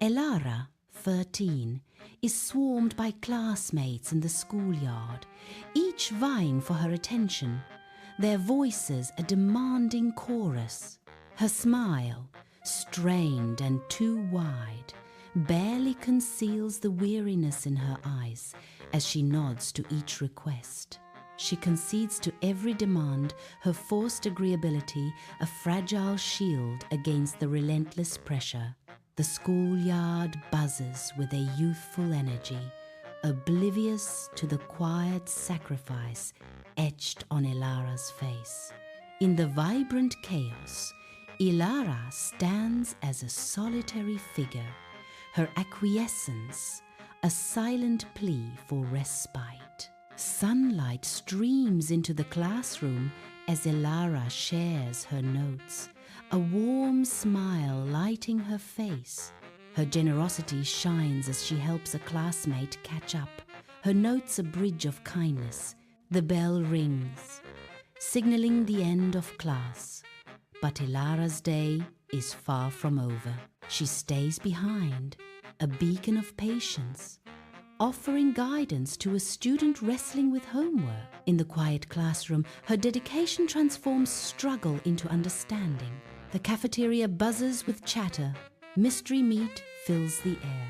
Elara, 13, is swarmed by classmates in the schoolyard, each vying for her attention, their voices a demanding chorus. Her smile, strained and too wide, barely conceals the weariness in her eyes as she nods to each request. She concedes to every demand, her forced agreeability a fragile shield against the relentless pressure. The schoolyard buzzes with a youthful energy, oblivious to the quiet sacrifice etched on Elara's face. In the vibrant chaos, Elara stands as a solitary figure, her acquiescence a silent plea for respite. Sunlight streams into the classroom as Elara shares her notes, a warm smile lighting her face. Her generosity shines as she helps a classmate catch up, her notes a bridge of kindness. The bell rings, signaling the end of class. But Elara's day is far from over. She stays behind, a beacon of patience, offering guidance to a student wrestling with homework. In the quiet classroom, her dedication transforms struggle into understanding. The cafeteria buzzes with chatter. Mystery meat fills the air.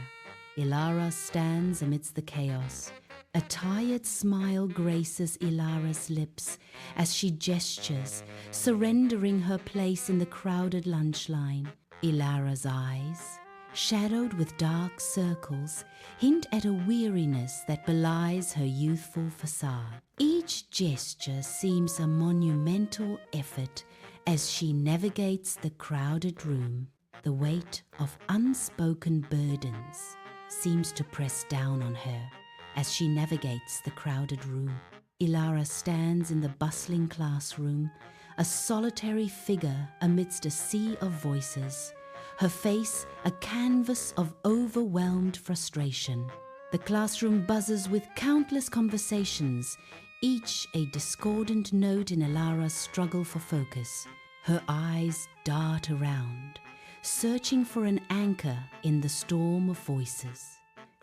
Elara stands amidst the chaos. A tired smile graces Elara's lips as she gestures, surrendering her place in the crowded lunch line. Elara's eyes, shadowed with dark circles, hint at a weariness that belies her youthful facade. Each gesture seems a monumental effort as she navigates the crowded room. The weight of unspoken burdens seems to press down on her as she navigates the crowded room. Elara stands in the bustling classroom, a solitary figure amidst a sea of voices, her face a canvas of overwhelmed frustration. The classroom buzzes with countless conversations, each a discordant note in Elara's struggle for focus. Her eyes dart around, searching for an anchor in the storm of voices.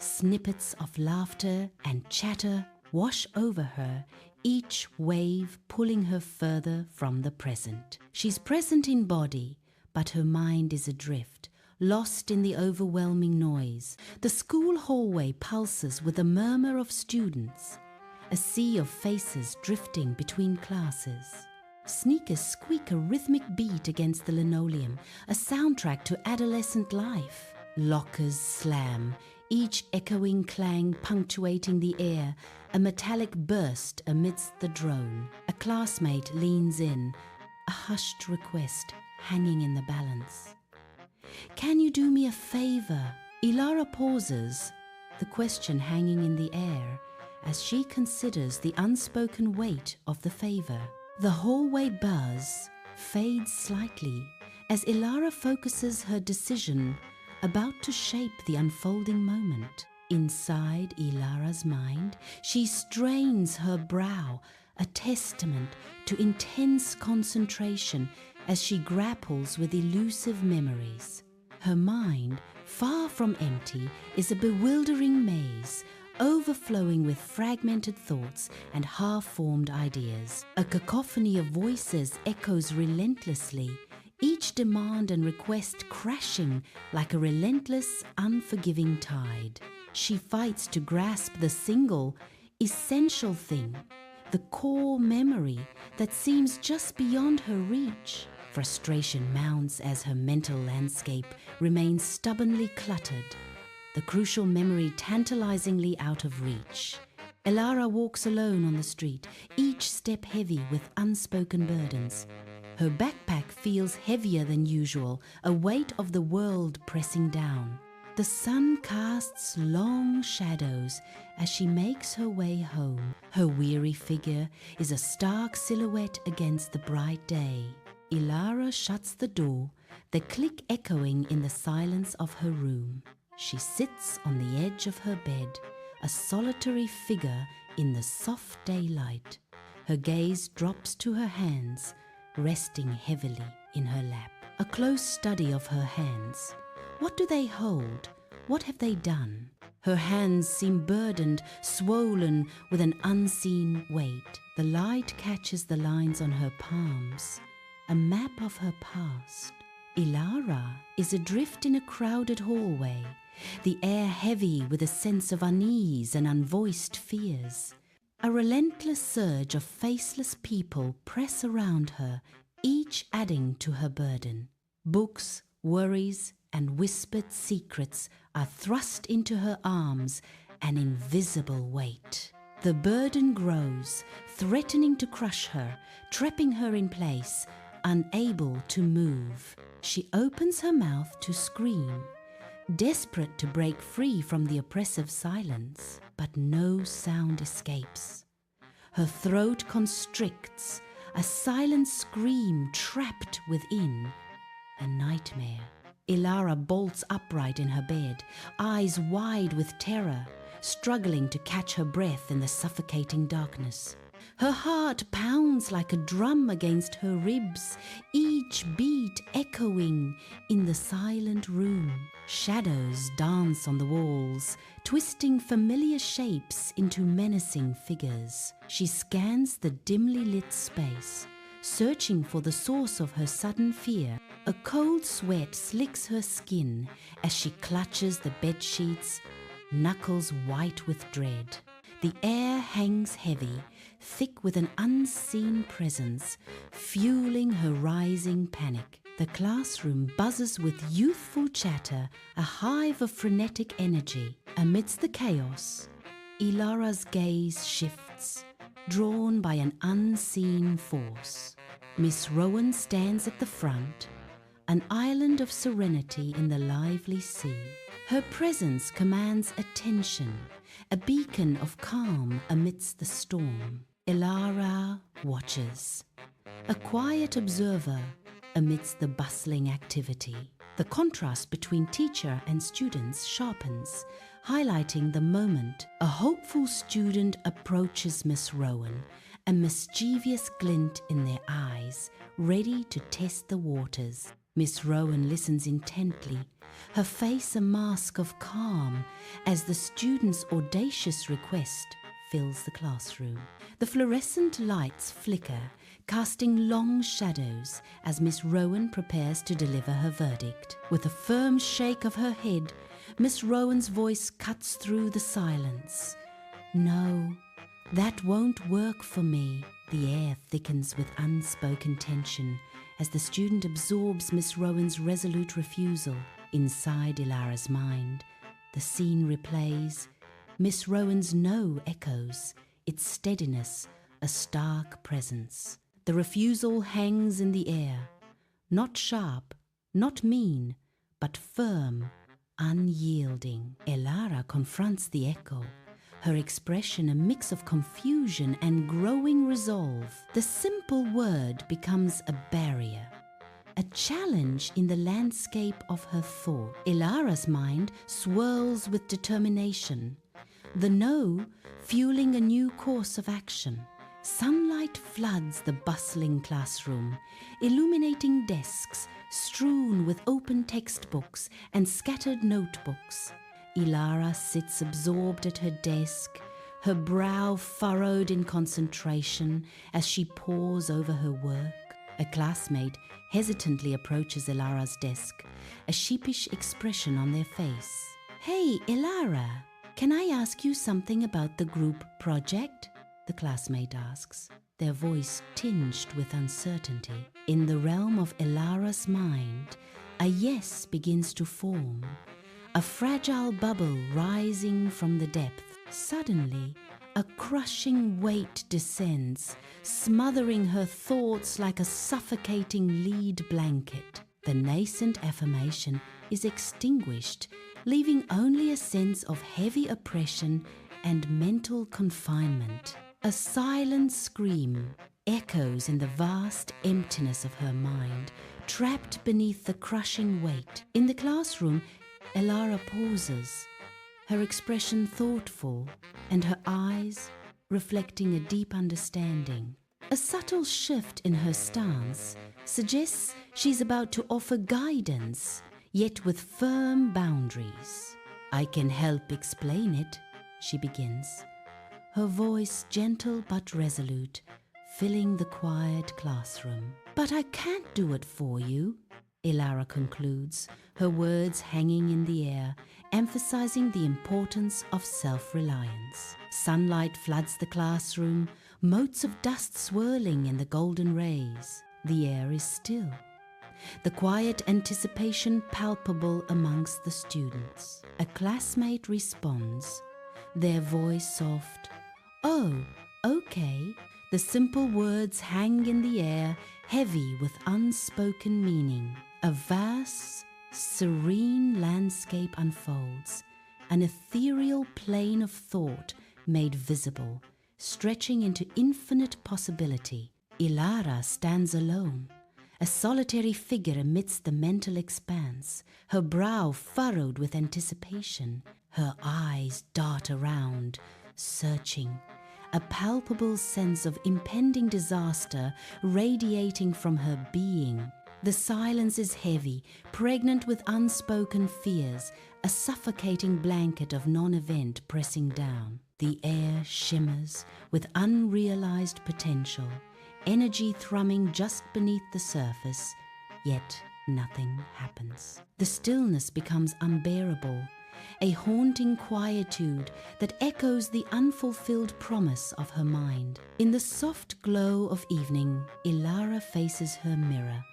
Snippets of laughter and chatter wash over her, each wave pulling her further from the present. She's present in body, but her mind is adrift, lost in the overwhelming noise. The school hallway pulses with a murmur of students, a sea of faces drifting between classes. Sneakers squeak a rhythmic beat against the linoleum, a soundtrack to adolescent life. Lockers slam, each echoing clang punctuating the air, a metallic burst amidst the drone. A classmate leans in, a hushed request hanging in the balance. "Can you do me a favor?" Elara pauses, the question hanging in the air, as she considers the unspoken weight of the favor. The hallway buzz fades slightly as Elara focuses her decision, about to shape the unfolding moment. Inside Elara's mind, she strains her brow, a testament to intense concentration as she grapples with elusive memories. Her mind, far from empty, is a bewildering maze, overflowing with fragmented thoughts and half-formed ideas. A cacophony of voices echoes relentlessly, each demand and request crashing like a relentless, unforgiving tide. She fights to grasp the single, essential thing, the core memory that seems just beyond her reach. Frustration mounts as her mental landscape remains stubbornly cluttered, the crucial memory tantalizingly out of reach. Elara walks alone on the street, each step heavy with unspoken burdens. Her backpack feels heavier than usual, a weight of the world pressing down. The sun casts long shadows as she makes her way home. Her weary figure is a stark silhouette against the bright day. Elara shuts the door, the click echoing in the silence of her room. She sits on the edge of her bed, a solitary figure in the soft daylight. Her gaze drops to her hands, resting heavily in her lap. A close study of her hands. What do they hold? What have they done? Her hands seem burdened, swollen with an unseen weight. The light catches the lines on her palms, a map of her past. Elara is adrift in a crowded hallway, the air heavy with a sense of unease and unvoiced fears. A relentless surge of faceless people press around her, each adding to her burden. Books, worries, and whispered secrets are thrust into her arms, an invisible weight. The burden grows, threatening to crush her, trapping her in place, unable to move. She opens her mouth to scream, desperate to break free from the oppressive silence, but no sound escapes. Her throat constricts, a silent scream trapped within, a nightmare. Elara bolts upright in her bed, eyes wide with terror, struggling to catch her breath in the suffocating darkness. Her heart pounds like a drum against her ribs, each beat echoing in the silent room. Shadows dance on the walls, twisting familiar shapes into menacing figures. She scans the dimly lit space, searching for the source of her sudden fear. A cold sweat slicks her skin as she clutches the bedsheets, knuckles white with dread. The air hangs heavy, thick with an unseen presence, fueling her rising panic. The classroom buzzes with youthful chatter, a hive of frenetic energy. Amidst the chaos, Elara's gaze shifts, drawn by an unseen force. Miss Rowan stands at the front, an island of serenity in the lively sea. Her presence commands attention, a beacon of calm amidst the storm. Elara watches, a quiet observer amidst the bustling activity. The contrast between teacher and students sharpens, highlighting the moment. A hopeful student approaches Miss Rowan, a mischievous glint in their eyes, ready to test the waters. Miss Rowan listens intently, her face a mask of calm as the student's audacious request fills the classroom. The fluorescent lights flicker, casting long shadows as Miss Rowan prepares to deliver her verdict. With a firm shake of her head, Miss Rowan's voice cuts through the silence. "No, that won't work for me." The air thickens with unspoken tension as the student absorbs Miss Rowan's resolute refusal. Inside Elara's mind, the scene replays. Miss Rowan's no echoes, its steadiness a stark presence. The refusal hangs in the air, not sharp, not mean, but firm, unyielding. Elara confronts the echo, her expression a mix of confusion and growing resolve. The simple word becomes a barrier, a challenge in the landscape of her thought. Elara's mind swirls with determination, the no fueling a new course of action. Sunlight floods the bustling classroom, illuminating desks strewn with open textbooks and scattered notebooks. Elara sits absorbed at her desk, her brow furrowed in concentration as she pores over her work. A classmate hesitantly approaches Elara's desk, a sheepish expression on their face. "Hey, Elara, can I ask you something about the group project?" the classmate asks, their voice tinged with uncertainty. In the realm of Elara's mind, a yes begins to form, a fragile bubble rising from the depth. Suddenly, a crushing weight descends, smothering her thoughts like a suffocating lead blanket. The nascent affirmation is extinguished, leaving only a sense of heavy oppression and mental confinement. A silent scream echoes in the vast emptiness of her mind, trapped beneath the crushing weight. In the classroom, Elara pauses, her expression thoughtful and her eyes reflecting a deep understanding. A subtle shift in her stance suggests she's about to offer guidance, yet with firm boundaries. "I can help explain it," she begins, her voice gentle but resolute, filling the quiet classroom. "But I can't do it for you," Elara concludes, her words hanging in the air, emphasizing the importance of self-reliance. Sunlight floods the classroom, motes of dust swirling in the golden rays. The air is still, the quiet anticipation palpable amongst the students. A classmate responds, their voice soft, "Oh, okay." The simple words hang in the air, heavy with unspoken meaning. A vast, serene landscape unfolds, an ethereal plane of thought made visible, stretching into infinite possibility. Elara stands alone, a solitary figure amidst the mental expanse, her brow furrowed with anticipation, her eyes dart around, searching, a palpable sense of impending disaster radiating from her being. The silence is heavy, pregnant with unspoken fears, a suffocating blanket of non-event pressing down. The air shimmers with unrealized potential, energy thrumming just beneath the surface, yet nothing happens. The stillness becomes unbearable, a haunting quietude that echoes the unfulfilled promise of her mind. In the soft glow of evening, Elara faces her mirror,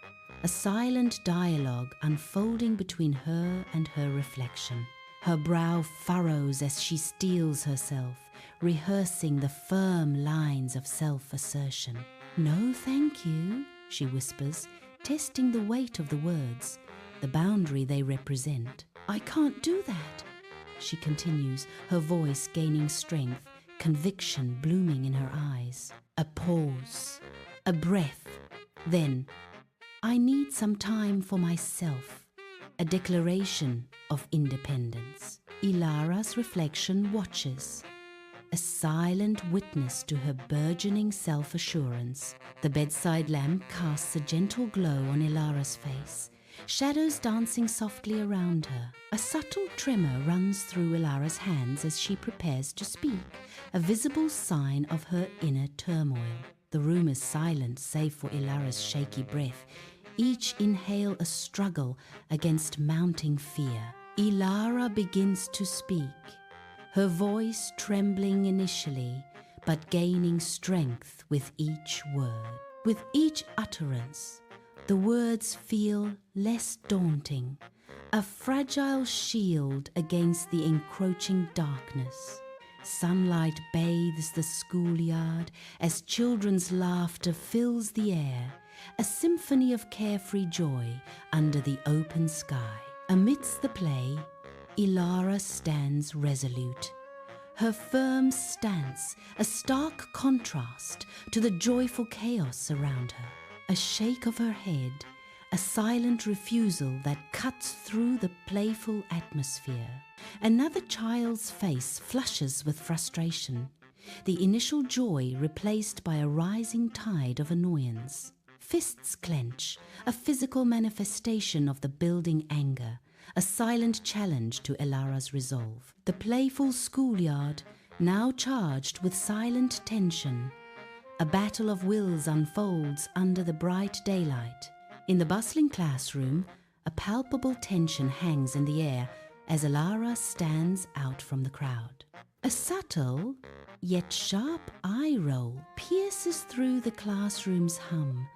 a silent dialogue unfolding between her and her reflection. Her brow furrows as she steels herself, rehearsing the firm lines of self-assertion. "No, thank you," she whispers, testing the weight of the words, the boundary they represent. "I can't do that," she continues, her voice gaining strength, conviction blooming in her eyes. A pause, a breath, then, "I need some time for myself," a declaration of independence. Elara's reflection watches, a silent witness to her burgeoning self-assurance. The bedside lamp casts a gentle glow on Elara's face, shadows dancing softly around her. A subtle tremor runs through Elara's hands as she prepares to speak, a visible sign of her inner turmoil. The room is silent save for Elara's shaky breath, each inhale a struggle against mounting fear. Elara begins to speak, her voice trembling initially, but gaining strength with each word. With each utterance, the words feel less daunting, a fragile shield against the encroaching darkness. Sunlight bathes the schoolyard as children's laughter fills the air, a symphony of carefree joy under the open sky. Amidst the play, Elara stands resolute, her firm stance a stark contrast to the joyful chaos around her. A shake of her head, a silent refusal that cuts through the playful atmosphere. Another child's face flushes with frustration, the initial joy replaced by a rising tide of annoyance. Fists clench, a physical manifestation of the building anger, a silent challenge to Elara's resolve. The playful schoolyard, now charged with silent tension. A battle of wills unfolds under the bright daylight. In the bustling classroom, a palpable tension hangs in the air as Elara stands out from the crowd. A subtle, yet sharp eye roll pierces through the classroom's hum,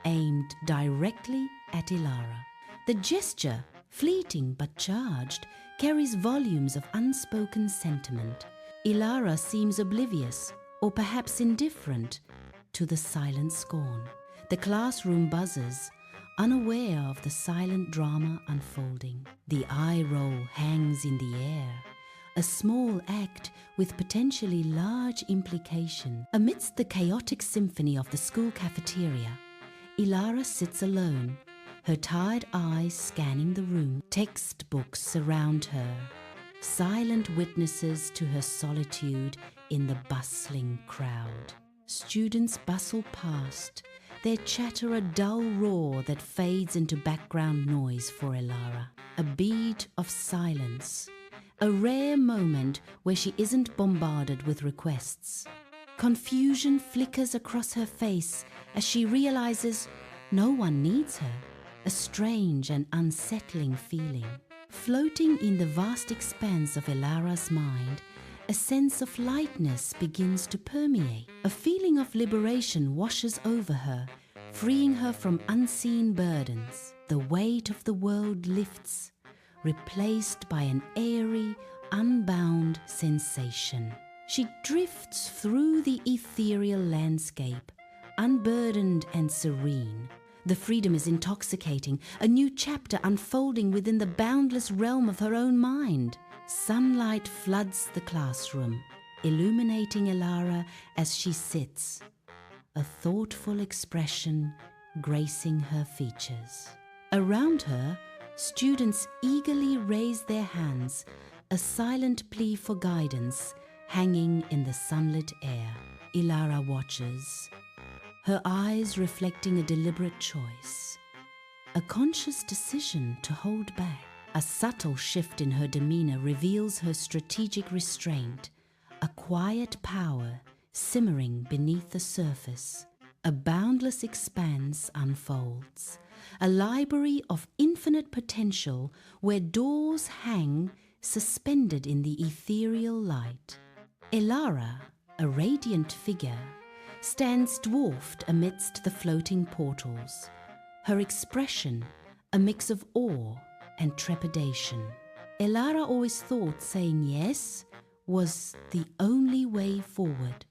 aimed directly at Elara. The gesture, fleeting but charged, carries volumes of unspoken sentiment. Elara seems oblivious, or perhaps indifferent, to the silent scorn. The classroom buzzes, unaware of the silent drama unfolding. The eye roll hangs in the air, a small act with potentially large implication. Amidst the chaotic symphony of the school cafeteria, Elara sits alone, her tired eyes scanning the room. Textbooks surround her, silent witnesses to her solitude in the bustling crowd. Students bustle past, their chatter a dull roar that fades into background noise for Elara. A beat of silence, a rare moment where she isn't bombarded with requests. Confusion flickers across her face as she realizes no one needs her, a strange and unsettling feeling. Floating in the vast expanse of Elara's mind, a sense of lightness begins to permeate. A feeling of liberation washes over her, freeing her from unseen burdens. The weight of the world lifts, replaced by an airy, unbound sensation. She drifts through the ethereal landscape, unburdened and serene. The freedom is intoxicating, a new chapter unfolding within the boundless realm of her own mind. Sunlight floods the classroom, illuminating Elara as she sits, a thoughtful expression gracing her features. Around her, students eagerly raise their hands, a silent plea for guidance hanging in the sunlit air. Elara watches, her eyes reflecting a deliberate choice, a conscious decision to hold back. A subtle shift in her demeanor reveals her strategic restraint, a quiet power simmering beneath the surface. A boundless expanse unfolds, a library of infinite potential where doors hang suspended in the ethereal light. Elara, a radiant figure, stands dwarfed amidst the floating portals, her expression a mix of awe and trepidation. Elara always thought saying yes was the only way forward.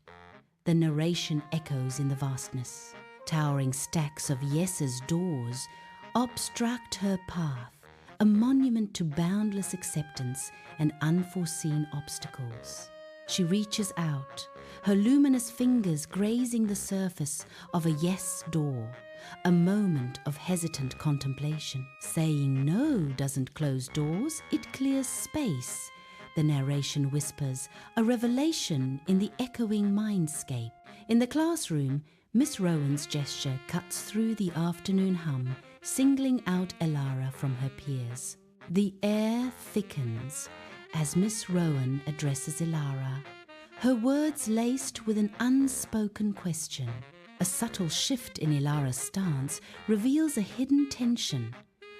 The narration echoes in the vastness. Towering stacks of yeses doors obstruct her path, a monument to boundless acceptance and unforeseen obstacles. She reaches out, her luminous fingers grazing the surface of a yes door, a moment of hesitant contemplation. Saying no doesn't close doors, it clears space. The narration whispers, a revelation in the echoing mindscape. In the classroom, Miss Rowan's gesture cuts through the afternoon hum, singling out Elara from her peers. The air thickens as Miss Rowan addresses Elara, her words laced with an unspoken question. A subtle shift in Elara's stance reveals a hidden tension,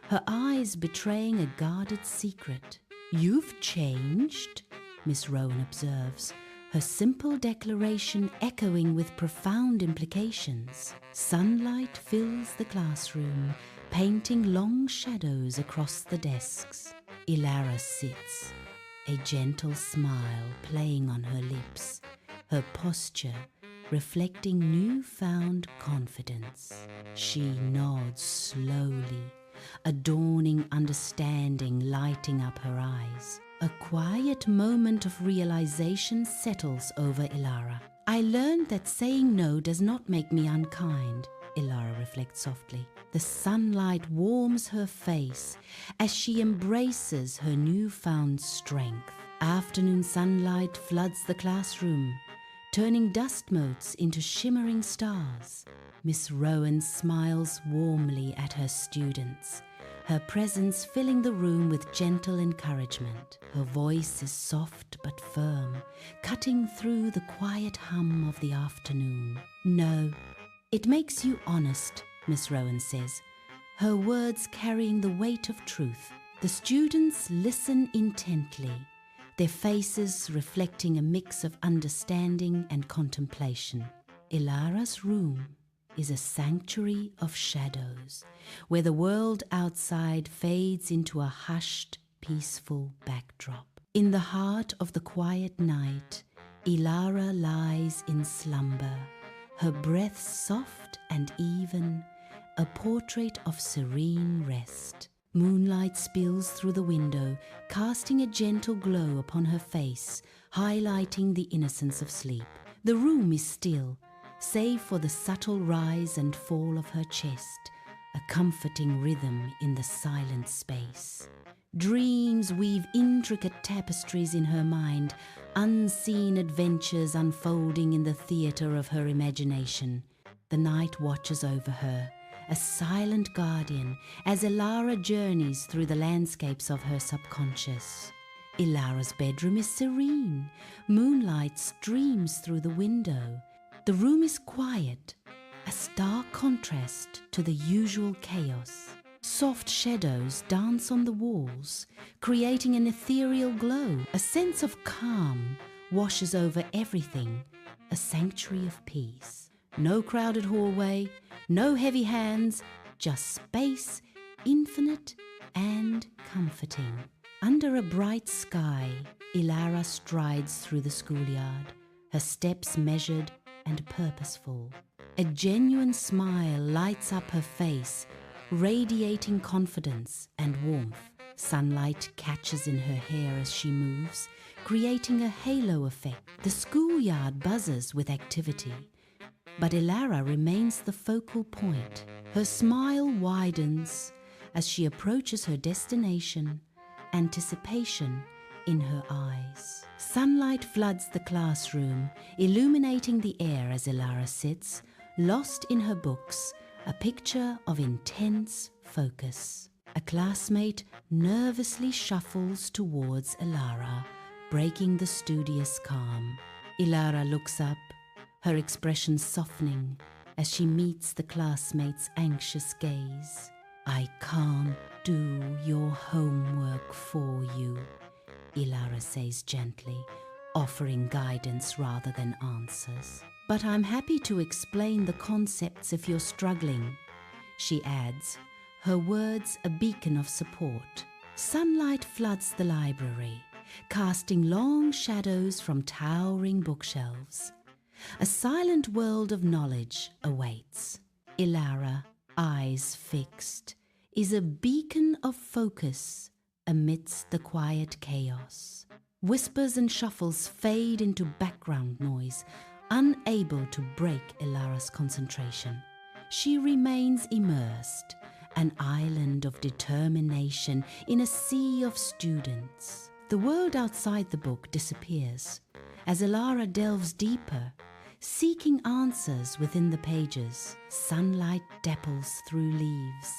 her eyes betraying a guarded secret. "You've changed," Miss Rowan observes, her simple declaration echoing with profound implications. Sunlight fills the classroom, painting long shadows across the desks. Elara sits, a gentle smile playing on her lips, her posture reflecting newfound confidence. She nods slowly, a dawning understanding lighting up her eyes. A quiet moment of realization settles over Elara. "I learned that saying no does not make me unkind," Elara reflects softly. The sunlight warms her face as she embraces her newfound strength. Afternoon sunlight floods the classroom, turning dust motes into shimmering stars. Miss Rowan smiles warmly at her students, her presence filling the room with gentle encouragement. Her voice is soft but firm, cutting through the quiet hum of the afternoon. "No, it makes you honest," Miss Rowan says, her words carrying the weight of truth. The students listen intently, their faces reflecting a mix of understanding and contemplation. Elara's room is a sanctuary of shadows, where the world outside fades into a hushed, peaceful backdrop. In the heart of the quiet night, Elara lies in slumber, her breath soft and even, a portrait of serene rest. Moonlight spills through the window, casting a gentle glow upon her face, highlighting the innocence of sleep. The room is still, save for the subtle rise and fall of her chest, a comforting rhythm in the silent space. Dreams weave intricate tapestries in her mind, unseen adventures unfolding in the theatre of her imagination. The night watches over her, a silent guardian, as Elara journeys through the landscapes of her subconscious. Elara's bedroom is serene. Moonlight streams through the window. The room is quiet, a stark contrast to the usual chaos. Soft shadows dance on the walls, creating an ethereal glow. A sense of calm washes over everything, a sanctuary of peace. No crowded hallway, no heavy hands, just space, infinite and comforting. Under a bright sky, Elara strides through the schoolyard, her steps measured and purposeful. A genuine smile lights up her face, radiating confidence and warmth. Sunlight catches in her hair as she moves, creating a halo effect. The schoolyard buzzes with activity, but Elara remains the focal point. Her smile widens as she approaches her destination, anticipation in her eyes. Sunlight floods the classroom, illuminating the air as Elara sits, lost in her books, a picture of intense focus. A classmate nervously shuffles towards Elara, breaking the studious calm. Elara looks up, her expression softening as she meets the classmate's anxious gaze. "I can't do your homework for you," Elara says gently, offering guidance rather than answers. "But I'm happy to explain the concepts if you're struggling," she adds, her words a beacon of support. Sunlight floods the library, casting long shadows from towering bookshelves. A silent world of knowledge awaits. Elara, eyes fixed, is a beacon of focus amidst the quiet chaos. Whispers and shuffles fade into background noise, unable to break Elara's concentration. She remains immersed, an island of determination in a sea of students. The world outside the book disappears as Elara delves deeper, seeking answers within the pages. Sunlight dapples through leaves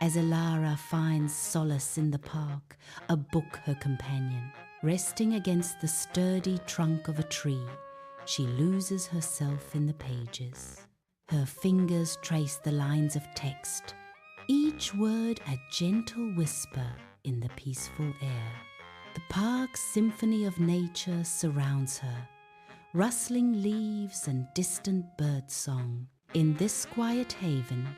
as Elara finds solace in the park, a book her companion. Resting against the sturdy trunk of a tree, she loses herself in the pages. Her fingers trace the lines of text, each word a gentle whisper in the peaceful air. The park's symphony of nature surrounds her, rustling leaves and distant birdsong. In this quiet haven,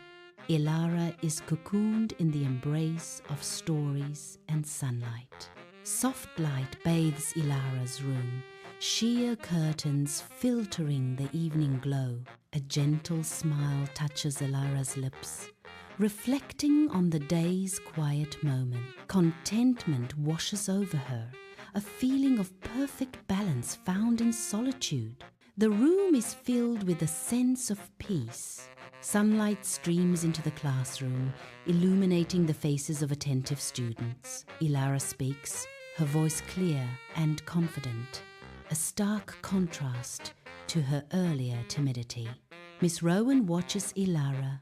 Elara is cocooned in the embrace of stories and sunlight. Soft light bathes Elara's room, sheer curtains filtering the evening glow. A gentle smile touches Elara's lips, reflecting on the day's quiet moment. Contentment washes over her, a feeling of perfect balance found in solitude. The room is filled with a sense of peace. Sunlight streams into the classroom, illuminating the faces of attentive students. Elara speaks, her voice clear and confident, a stark contrast to her earlier timidity. Miss Rowan watches Elara,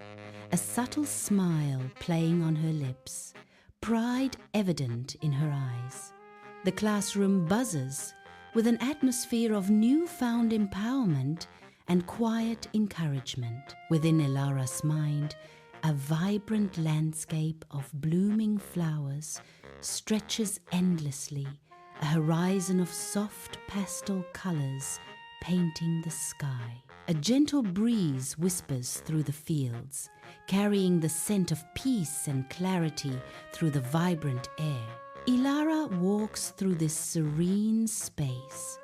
a subtle smile playing on her lips, pride evident in her eyes. The classroom buzzes with an atmosphere of newfound empowerment and quiet encouragement. Within Elara's mind, a vibrant landscape of blooming flowers stretches endlessly, a horizon of soft pastel colors painting the sky. A gentle breeze whispers through the fields, carrying the scent of peace and clarity through the vibrant air. Elara walks through this serene space,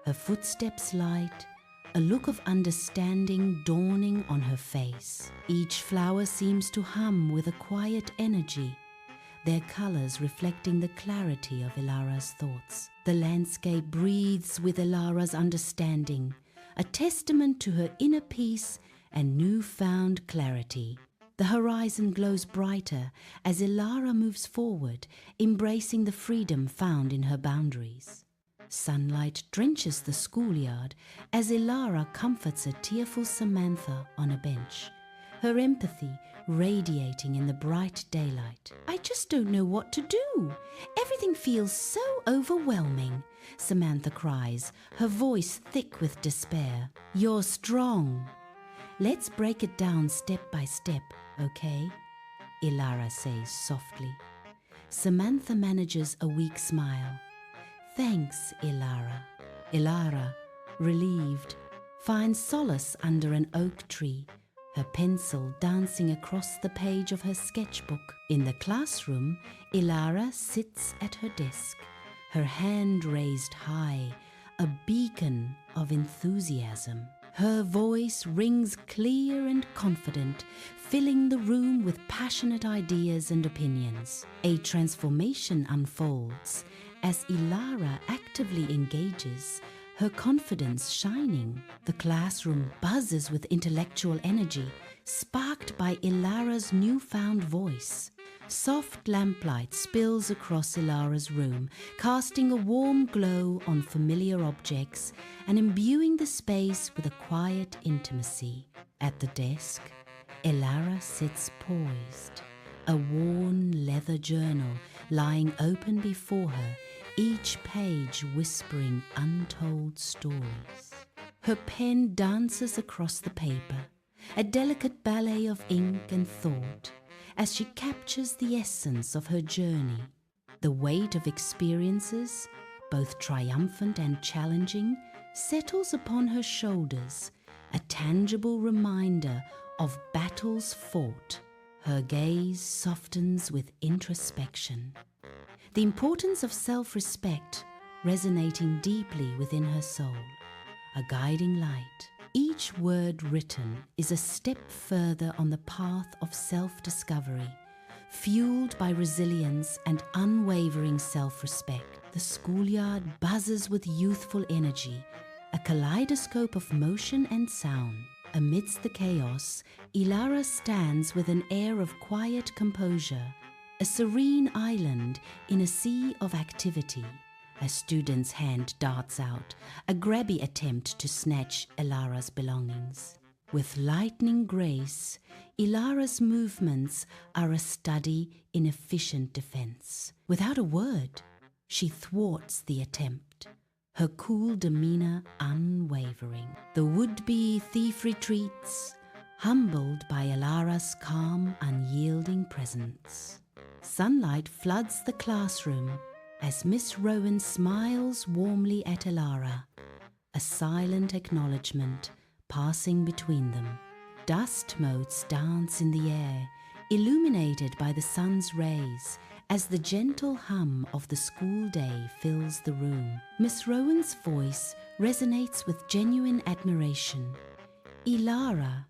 her footsteps light, a look of understanding dawning on her face. Each flower seems to hum with a quiet energy, their colors reflecting the clarity of Elara's thoughts. The landscape breathes with Elara's understanding, a testament to her inner peace and newfound clarity. The horizon glows brighter as Elara moves forward, embracing the freedom found in her boundaries. Sunlight drenches the schoolyard as Elara comforts a tearful Samantha on a bench, her empathy radiating in the bright daylight. "I just don't know what to do. Everything feels so overwhelming," Samantha cries, her voice thick with despair. "You're strong. Let's break it down step by step, okay?" Elara says softly. Samantha manages a weak smile. "Thanks, Elara." Elara, relieved, finds solace under an oak tree, her pencil dancing across the page of her sketchbook. In the classroom, Elara sits at her desk, her hand raised high, a beacon of enthusiasm. Her voice rings clear and confident, filling the room with passionate ideas and opinions. A transformation unfolds as Elara actively engages, her confidence shining. The classroom buzzes with intellectual energy, sparked by Elara's newfound voice. Soft lamplight spills across Elara's room, casting a warm glow on familiar objects and imbuing the space with a quiet intimacy. At the desk, Elara sits poised, a worn leather journal lying open before her, each page whispering untold stories. Her pen dances across the paper, a delicate ballet of ink and thought, as she captures the essence of her journey. The weight of experiences, both triumphant and challenging, settles upon her shoulders, a tangible reminder of battles fought. Her gaze softens with introspection, the importance of self-respect resonating deeply within her soul, a guiding light. Each word written is a step further on the path of self-discovery, fueled by resilience and unwavering self-respect. The schoolyard buzzes with youthful energy, a kaleidoscope of motion and sound. Amidst the chaos, Elara stands with an air of quiet composure, a serene island in a sea of activity. A student's hand darts out, a grabby attempt to snatch Elara's belongings. With lightning grace, Elara's movements are a study in efficient defense. Without a word, she thwarts the attempt, her cool demeanor unwavering. The would-be thief retreats, humbled by Elara's calm, unyielding presence. Sunlight floods the classroom as Miss Rowan smiles warmly at Elara, a silent acknowledgement passing between them. Dust motes dance in the air, illuminated by the sun's rays, as the gentle hum of the school day fills the room. Miss Rowan's voice resonates with genuine admiration. "Elara,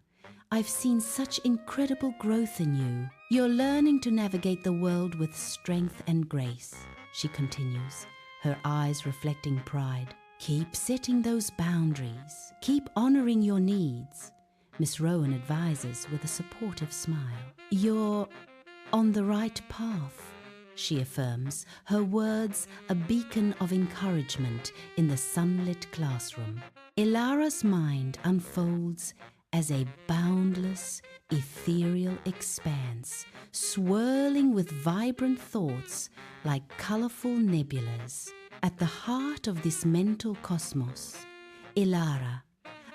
I've seen such incredible growth in you. You're learning to navigate the world with strength and grace," she continues, her eyes reflecting pride. "Keep setting those boundaries. Keep honoring your needs," Miss Rowan advises with a supportive smile. "You're on the right path," she affirms, her words a beacon of encouragement in the sunlit classroom. Elara's mind unfolds as a boundless, ethereal expanse, swirling with vibrant thoughts like colorful nebulas. At the heart of this mental cosmos, Elara,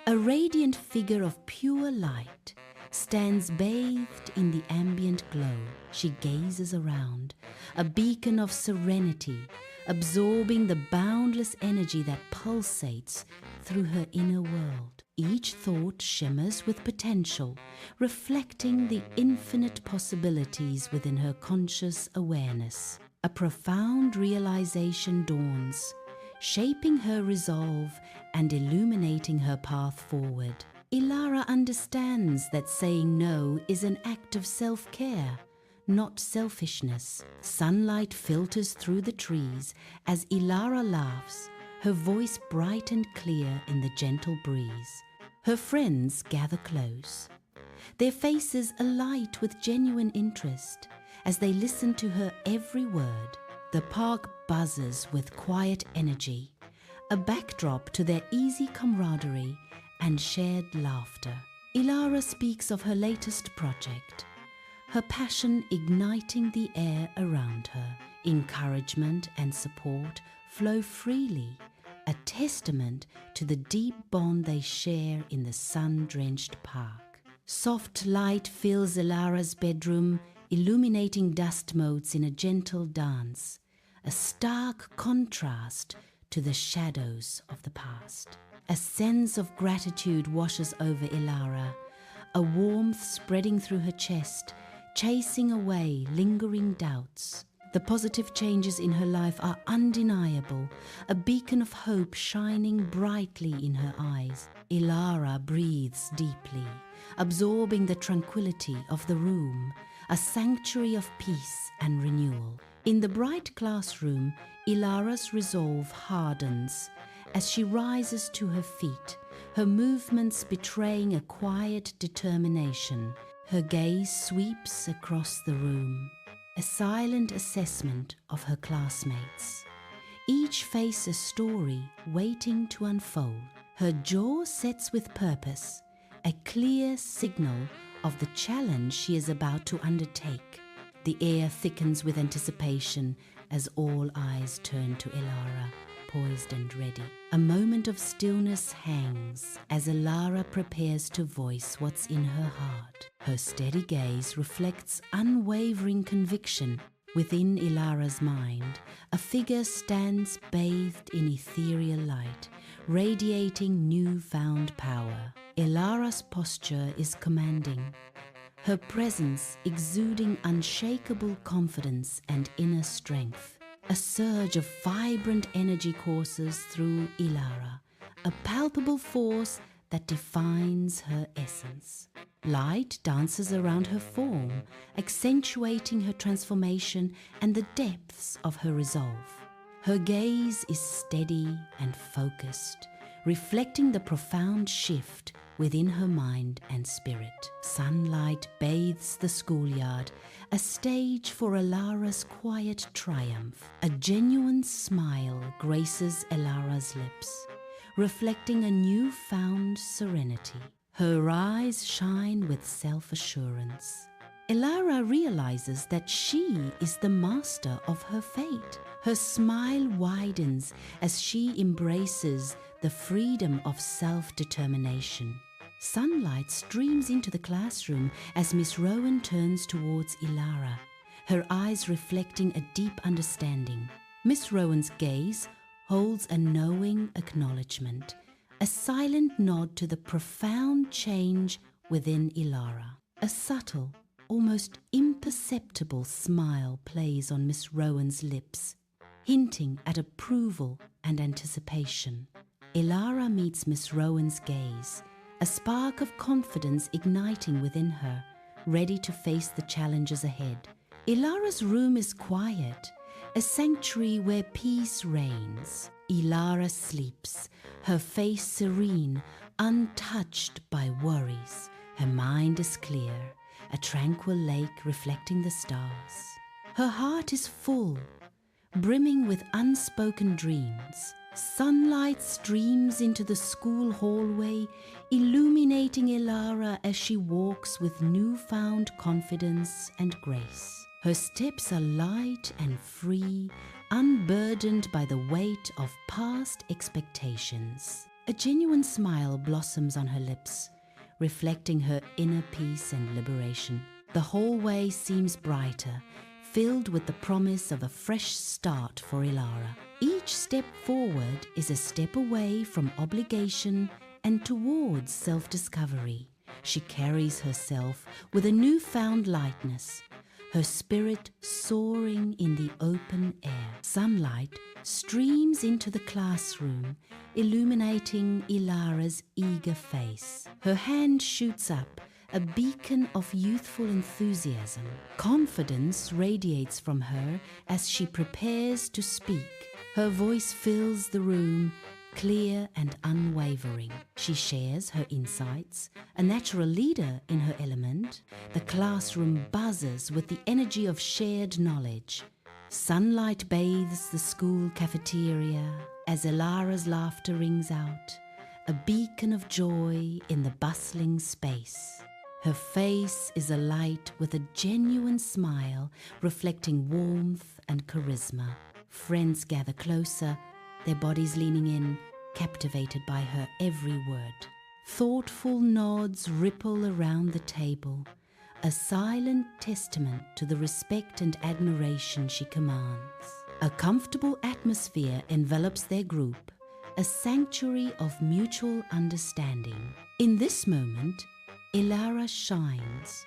a radiant figure of pure light, stands bathed in the ambient glow. She gazes around, a beacon of serenity, absorbing the boundless energy that pulsates through her inner world. Each thought shimmers with potential, reflecting the infinite possibilities within her conscious awareness. A profound realization dawns, shaping her resolve and illuminating her path forward. Elara understands that saying no is an act of self-care, not selfishness. Sunlight filters through the trees as Elara laughs, her voice bright and clear in the gentle breeze. Her friends gather close, their faces alight with genuine interest as they listen to her every word. The park buzzes with quiet energy, a backdrop to their easy camaraderie and shared laughter. Elara speaks of her latest project, her passion igniting the air around her. Encouragement and support flow freely, a testament to the deep bond they share in the sun-drenched park. Soft light fills Elara's bedroom, illuminating dust motes in a gentle dance, a stark contrast to the shadows of the past. A sense of gratitude washes over Elara, a warmth spreading through her chest, chasing away lingering doubts. The positive changes in her life are undeniable, a beacon of hope shining brightly in her eyes. Elara breathes deeply, absorbing the tranquility of the room, a sanctuary of peace and renewal. In the bright classroom, Elara's resolve hardens as she rises to her feet, her movements betraying a quiet determination. Her gaze sweeps across the room, a silent assessment of her classmates. Each face a story waiting to unfold. Her jaw sets with purpose, a clear signal of the challenge she is about to undertake. The air thickens with anticipation as all eyes turn to Elara, poised and ready. A moment of stillness hangs as Elara prepares to voice what's in her heart. Her steady gaze reflects unwavering conviction. Within Elara's mind, a figure stands bathed in ethereal light, radiating newfound power. Elara's posture is commanding, her presence exuding unshakable confidence and inner strength. A surge of vibrant energy courses through Elara, a palpable force that defines her essence. Light dances around her form, accentuating her transformation and the depths of her resolve. Her gaze is steady and focused, reflecting the profound shift within her mind and spirit. Sunlight bathes the schoolyard, a stage for Elara's quiet triumph. A genuine smile graces Elara's lips, reflecting a newfound serenity. Her eyes shine with self-assurance. Elara realizes that she is the master of her fate. Her smile widens as she embraces the freedom of self-determination. Sunlight streams into the classroom as Miss Rowan turns towards Elara, her eyes reflecting a deep understanding. Miss Rowan's gaze holds a knowing acknowledgement, a silent nod to the profound change within Elara. A subtle, almost imperceptible smile plays on Miss Rowan's lips, hinting at approval and anticipation. Elara meets Miss Rowan's gaze, a spark of confidence igniting within her, ready to face the challenges ahead. Elara's room is quiet, a sanctuary where peace reigns. Elara sleeps, her face serene, untouched by worries. Her mind is clear, a tranquil lake reflecting the stars. Her heart is full, brimming with unspoken dreams. Sunlight streams into the school hallway, illuminating Elara as she walks with newfound confidence and grace. Her steps are light and free, unburdened by the weight of past expectations. A genuine smile blossoms on her lips, reflecting her inner peace and liberation. The hallway seems brighter, filled with the promise of a fresh start for Elara. Each step forward is a step away from obligation and towards self-discovery. She carries herself with a newfound lightness, her spirit soaring in the open air. Sunlight streams into the classroom, illuminating Elara's eager face. Her hand shoots up, a beacon of youthful enthusiasm. Confidence radiates from her as she prepares to speak. Her voice fills the room, clear and unwavering. She shares her insights, a natural leader in her element. The classroom buzzes with the energy of shared knowledge. Sunlight bathes the school cafeteria as Elara's laughter rings out, a beacon of joy in the bustling space. Her face is alight with a genuine smile, reflecting warmth and charisma. Friends gather closer, their bodies leaning in, captivated by her every word. Thoughtful nods ripple around the table, a silent testament to the respect and admiration she commands. A comfortable atmosphere envelops their group, a sanctuary of mutual understanding. In this moment, Elara shines,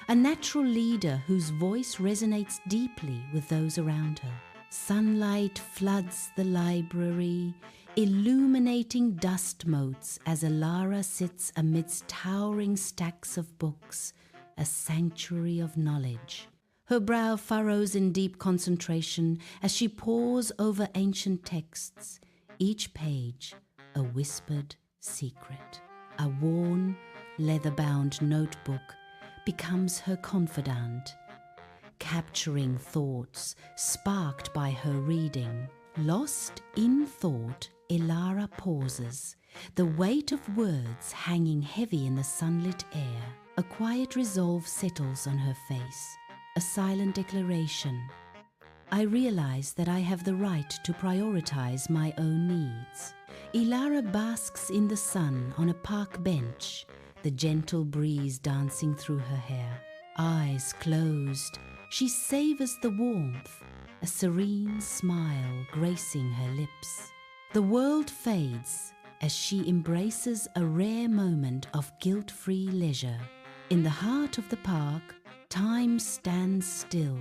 a natural leader whose voice resonates deeply with those around her. Sunlight floods the library, illuminating dust motes as Elara sits amidst towering stacks of books, a sanctuary of knowledge. Her brow furrows in deep concentration as she pores over ancient texts, each page a whispered secret. A worn, leather-bound notebook becomes her confidant, capturing thoughts sparked by her reading. Lost in thought, Elara pauses, the weight of words hanging heavy in the sunlit air. A quiet resolve settles on her face, a silent declaration. I realize that I have the right to prioritize my own needs. Elara basks in the sun on a park bench, the gentle breeze dancing through her hair. Eyes closed, she savors the warmth, a serene smile gracing her lips. The world fades as she embraces a rare moment of guilt-free leisure. In the heart of the park, time stands still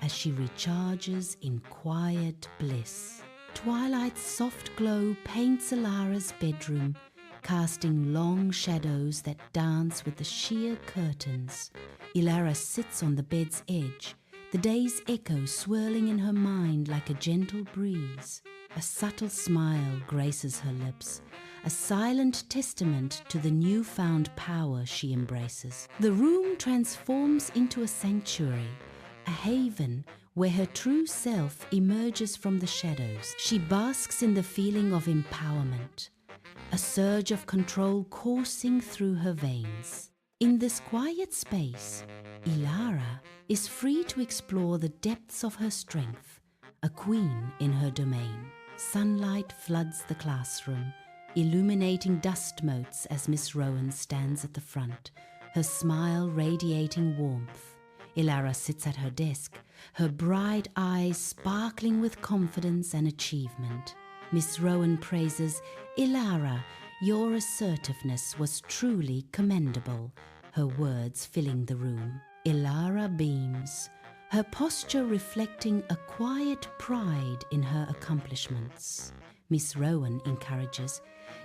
as she recharges in quiet bliss. Twilight's soft glow paints Elara's bedroom, casting long shadows that dance with the sheer curtains. Elara sits on the bed's edge, the day's echo swirling in her mind like a gentle breeze. A subtle smile graces her lips, a silent testament to the newfound power she embraces. The room transforms into a sanctuary, a haven where her true self emerges from the shadows. She basks in the feeling of empowerment, a surge of control coursing through her veins. In this quiet space, Elara is free to explore the depths of her strength, a queen in her domain. Sunlight floods the classroom, illuminating dust motes as Miss Rowan stands at the front, her smile radiating warmth. Elara sits at her desk, her bright eyes sparkling with confidence and achievement. Miss Rowan praises, "Elara, your assertiveness was truly commendable," her words filling the room. Elara beams, her posture reflecting a quiet pride in her accomplishments. Miss Rowan encourages,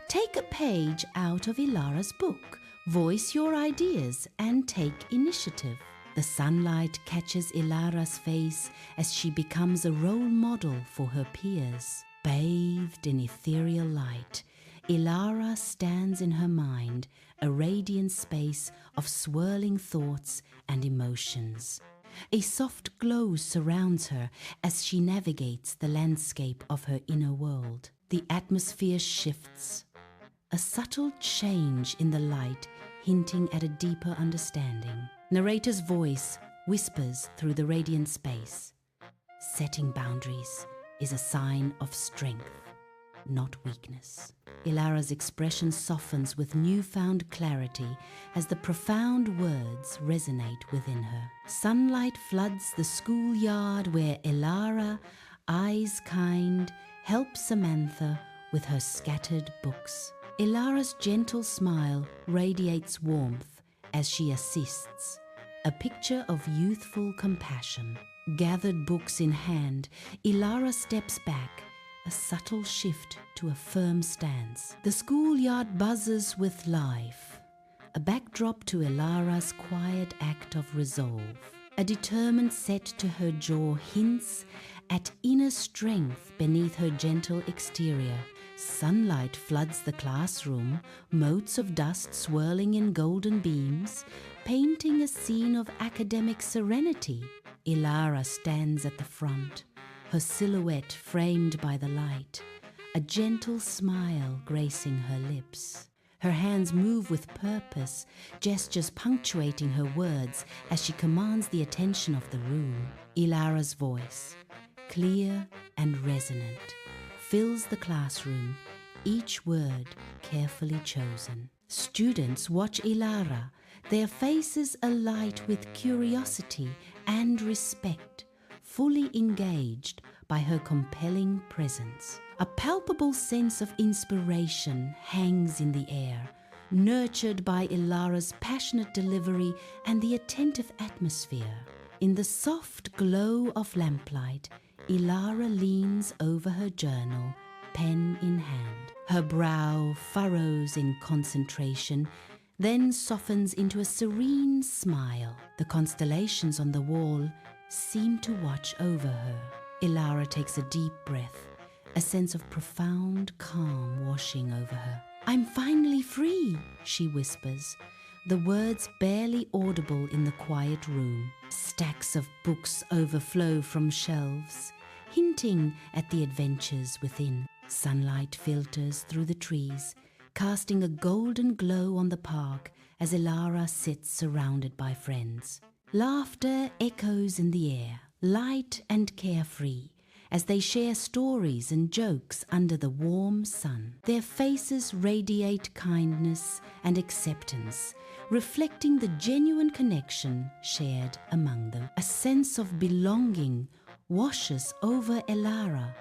"Take a page out of Elara's book, voice your ideas and take initiative." The sunlight catches Elara's face as she becomes a role model for her peers. Bathed in ethereal light, Elara stands in her mind, a radiant space of swirling thoughts and emotions. A soft glow surrounds her as she navigates the landscape of her inner world. The atmosphere shifts, a subtle change in the light hinting at a deeper understanding. Narrator's voice whispers through the radiant space. Setting boundaries is a sign of strength, not weakness. Elara's expression softens with newfound clarity as the profound words resonate within her. Sunlight floods the schoolyard where Elara, eyes kind, helps Samantha with her scattered books. Elara's gentle smile radiates warmth as she assists, a picture of youthful compassion. Gathered books in hand, Elara steps back, a subtle shift to a firm stance. The schoolyard buzzes with life, a backdrop to Elara's quiet act of resolve. A determined set to her jaw hints at inner strength beneath her gentle exterior. Sunlight floods the classroom, motes of dust swirling in golden beams, painting a scene of academic serenity. Elara stands at the front, her silhouette framed by the light, a gentle smile gracing her lips. Her hands move with purpose, gestures punctuating her words as she commands the attention of the room. Elara's voice, clear and resonant, fills the classroom, each word carefully chosen. Students watch Elara, their faces alight with curiosity and respect, fully engaged by her compelling presence. A palpable sense of inspiration hangs in the air, nurtured by Elara's passionate delivery and the attentive atmosphere. In the soft glow of lamplight, Elara leans over her journal, pen in hand. Her brow furrows in concentration, then softens into a serene smile. The constellations on the wall seem to watch over her. Elara takes a deep breath, a sense of profound calm washing over her. "I'm finally free," she whispers, the words barely audible in the quiet room. Stacks of books overflow from shelves, hinting at the adventures within. Sunlight filters through the trees, casting a golden glow on the park as Elara sits surrounded by friends. Laughter echoes in the air, light and carefree, as they share stories and jokes under the warm sun. Their faces radiate kindness and acceptance, reflecting the genuine connection shared among them. A sense of belonging washes over Elara,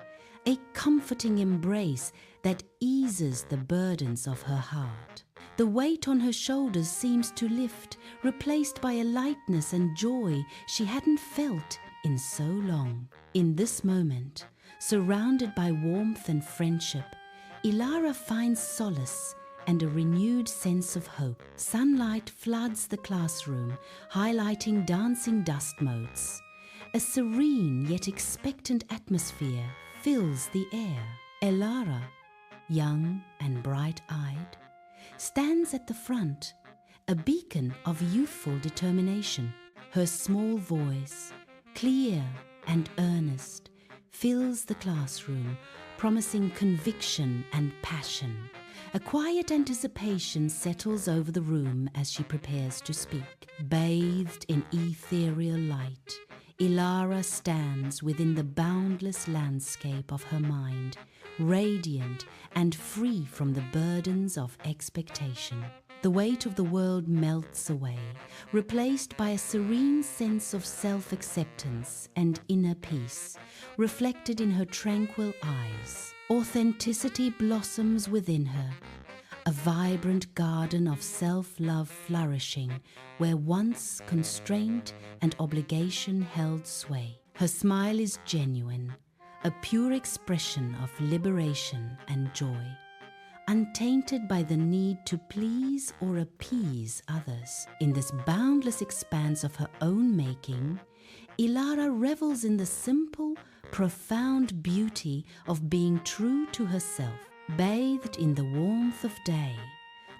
a comforting embrace that eases the burdens of her heart. The weight on her shoulders seems to lift, replaced by a lightness and joy she hadn't felt in so long. In this moment, surrounded by warmth and friendship, Elara finds solace and a renewed sense of hope. Sunlight floods the classroom, highlighting dancing dust motes. A serene yet expectant atmosphere fills the air. Elara, young and bright-eyed, stands at the front, a beacon of youthful determination. Her small voice, clear and earnest, fills the classroom, promising conviction and passion. A quiet anticipation settles over the room as she prepares to speak. Bathed in ethereal light, Elara stands within the boundless landscape of her mind, radiant and free from the burdens of expectation. The weight of the world melts away, replaced by a serene sense of self-acceptance and inner peace, reflected in her tranquil eyes. Authenticity blossoms within her, a vibrant garden of self-love flourishing where once constraint and obligation held sway. Her smile is genuine, a pure expression of liberation and joy, untainted by the need to please or appease others. In this boundless expanse of her own making, Elara revels in the simple, profound beauty of being true to herself. Bathed in the warmth of day,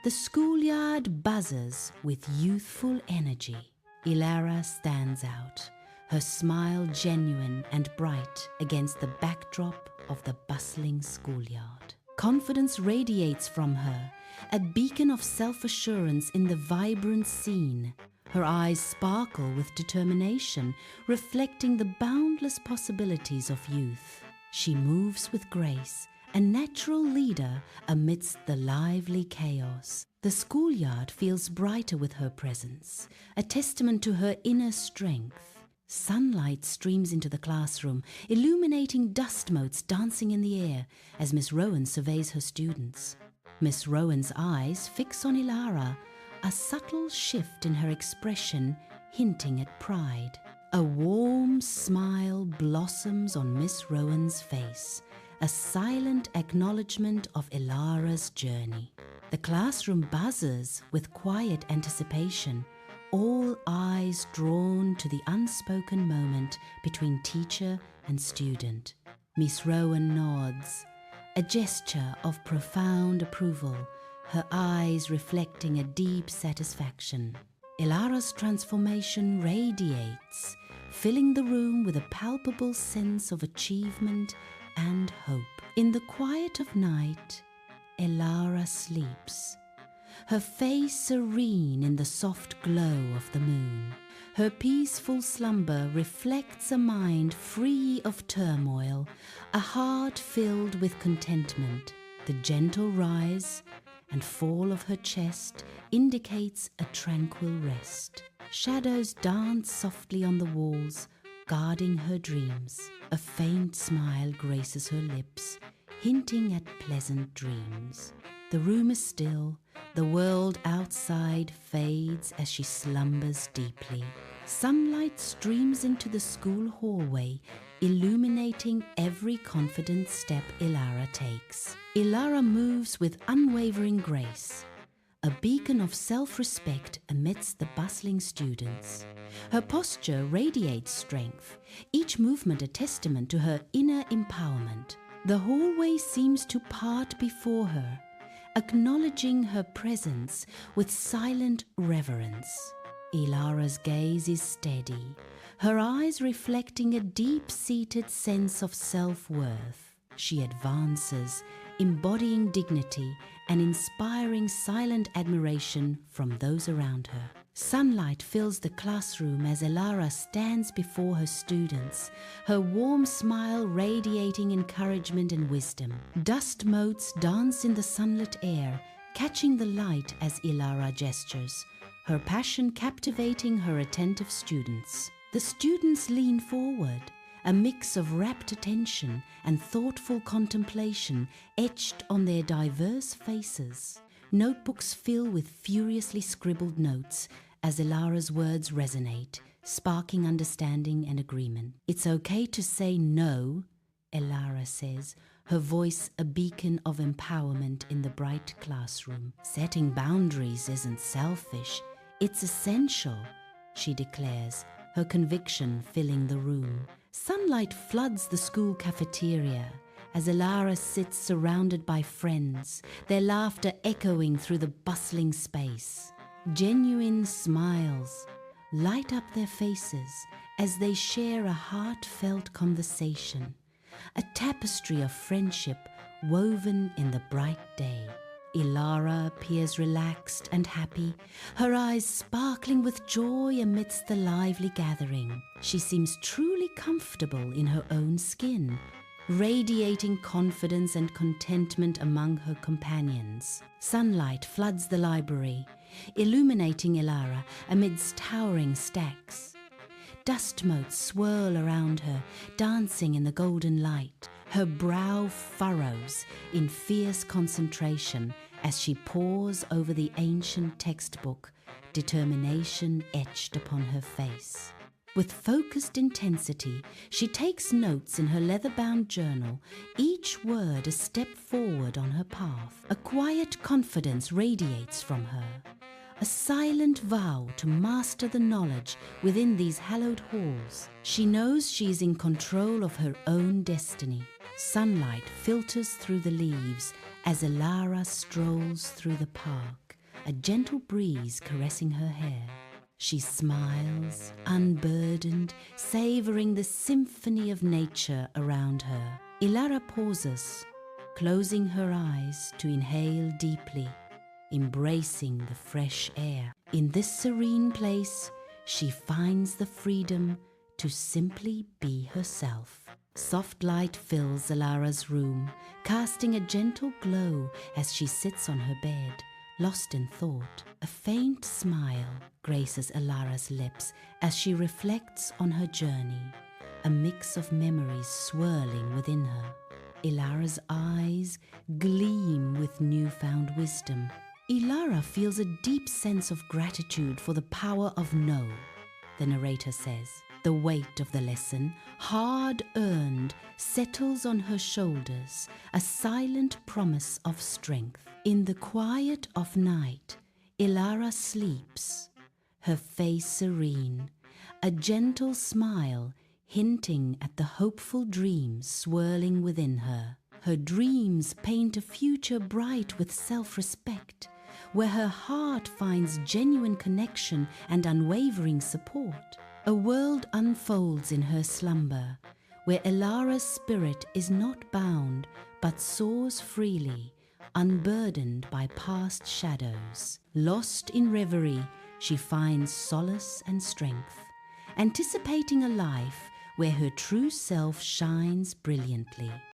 the schoolyard buzzes with youthful energy. Elara stands out, her smile genuine and bright against the backdrop of the bustling schoolyard. Confidence radiates from her, a beacon of self-assurance in the vibrant scene. Her eyes sparkle with determination, reflecting the boundless possibilities of youth. She moves with grace, a natural leader amidst the lively chaos. The schoolyard feels brighter with her presence, a testament to her inner strength. Sunlight streams into the classroom, illuminating dust motes dancing in the air as Miss Rowan surveys her students. Miss Rowan's eyes fix on Elara, a subtle shift in her expression hinting at pride. A warm smile blossoms on Miss Rowan's face, a silent acknowledgement of Elara's journey. The classroom buzzes with quiet anticipation, all eyes drawn to the unspoken moment between teacher and student. Miss Rowan nods, a gesture of profound approval, her eyes reflecting a deep satisfaction. Elara's transformation radiates, filling the room with a palpable sense of achievement and hope. In the quiet of night, Elara sleeps, her face serene in the soft glow of the moon. Her peaceful slumber reflects a mind free of turmoil, a heart filled with contentment. The gentle rise and fall of her chest indicates a tranquil rest. Shadows dance softly on the walls, guarding her dreams. A faint smile graces her lips, hinting at pleasant dreams. The room is still, the world outside fades as she slumbers deeply. Sunlight streams into the school hallway, illuminating every confident step Elara takes. Elara moves with unwavering grace, a beacon of self-respect amidst the bustling students. Her posture radiates strength, each movement a testament to her inner empowerment. The hallway seems to part before her, acknowledging her presence with silent reverence. Elara's gaze is steady, her eyes reflecting a deep-seated sense of self-worth. She advances, embodying dignity and inspiring silent admiration from those around her. Sunlight fills the classroom as Elara stands before her students, her warm smile radiating encouragement and wisdom. Dust motes dance in the sunlit air, catching the light as Elara gestures, her passion captivating her attentive students. The students lean forward, a mix of rapt attention and thoughtful contemplation etched on their diverse faces. Notebooks fill with furiously scribbled notes as Elara's words resonate, sparking understanding and agreement. "It's okay to say no," Elara says, her voice a beacon of empowerment in the bright classroom. "Setting boundaries isn't selfish, it's essential," she declares, her conviction filling the room. Sunlight floods the school cafeteria as Elara sits surrounded by friends, their laughter echoing through the bustling space. Genuine smiles light up their faces as they share a heartfelt conversation, a tapestry of friendship woven in the bright day. Elara appears relaxed and happy, her eyes sparkling with joy amidst the lively gathering. She seems truly comfortable in her own skin, radiating confidence and contentment among her companions. Sunlight floods the library, illuminating Elara amidst towering stacks. Dust motes swirl around her, dancing in the golden light. Her brow furrows in fierce concentration as she pores over the ancient textbook, determination etched upon her face. With focused intensity, she takes notes in her leather-bound journal, each word a step forward on her path. A quiet confidence radiates from her, a silent vow to master the knowledge within these hallowed halls. She knows she is in control of her own destiny. Sunlight filters through the leaves as Elara strolls through the park, a gentle breeze caressing her hair. She smiles, unburdened, savoring the symphony of nature around her. Elara pauses, closing her eyes to inhale deeply, embracing the fresh air. In this serene place, she finds the freedom to simply be herself. Soft light fills Elara's room, casting a gentle glow as she sits on her bed, lost in thought. A faint smile graces Elara's lips as she reflects on her journey, a mix of memories swirling within her. Elara's eyes gleam with newfound wisdom. Elara feels a deep sense of gratitude for the power of no, the narrator says. The weight of the lesson, hard-earned, settles on her shoulders, a silent promise of strength. In the quiet of night, Elara sleeps, her face serene, a gentle smile hinting at the hopeful dreams swirling within her. Her dreams paint a future bright with self-respect, where her heart finds genuine connection and unwavering support. A world unfolds in her slumber, where Elara's spirit is not bound but soars freely, unburdened by past shadows. Lost in reverie, she finds solace and strength, anticipating a life where her true self shines brilliantly.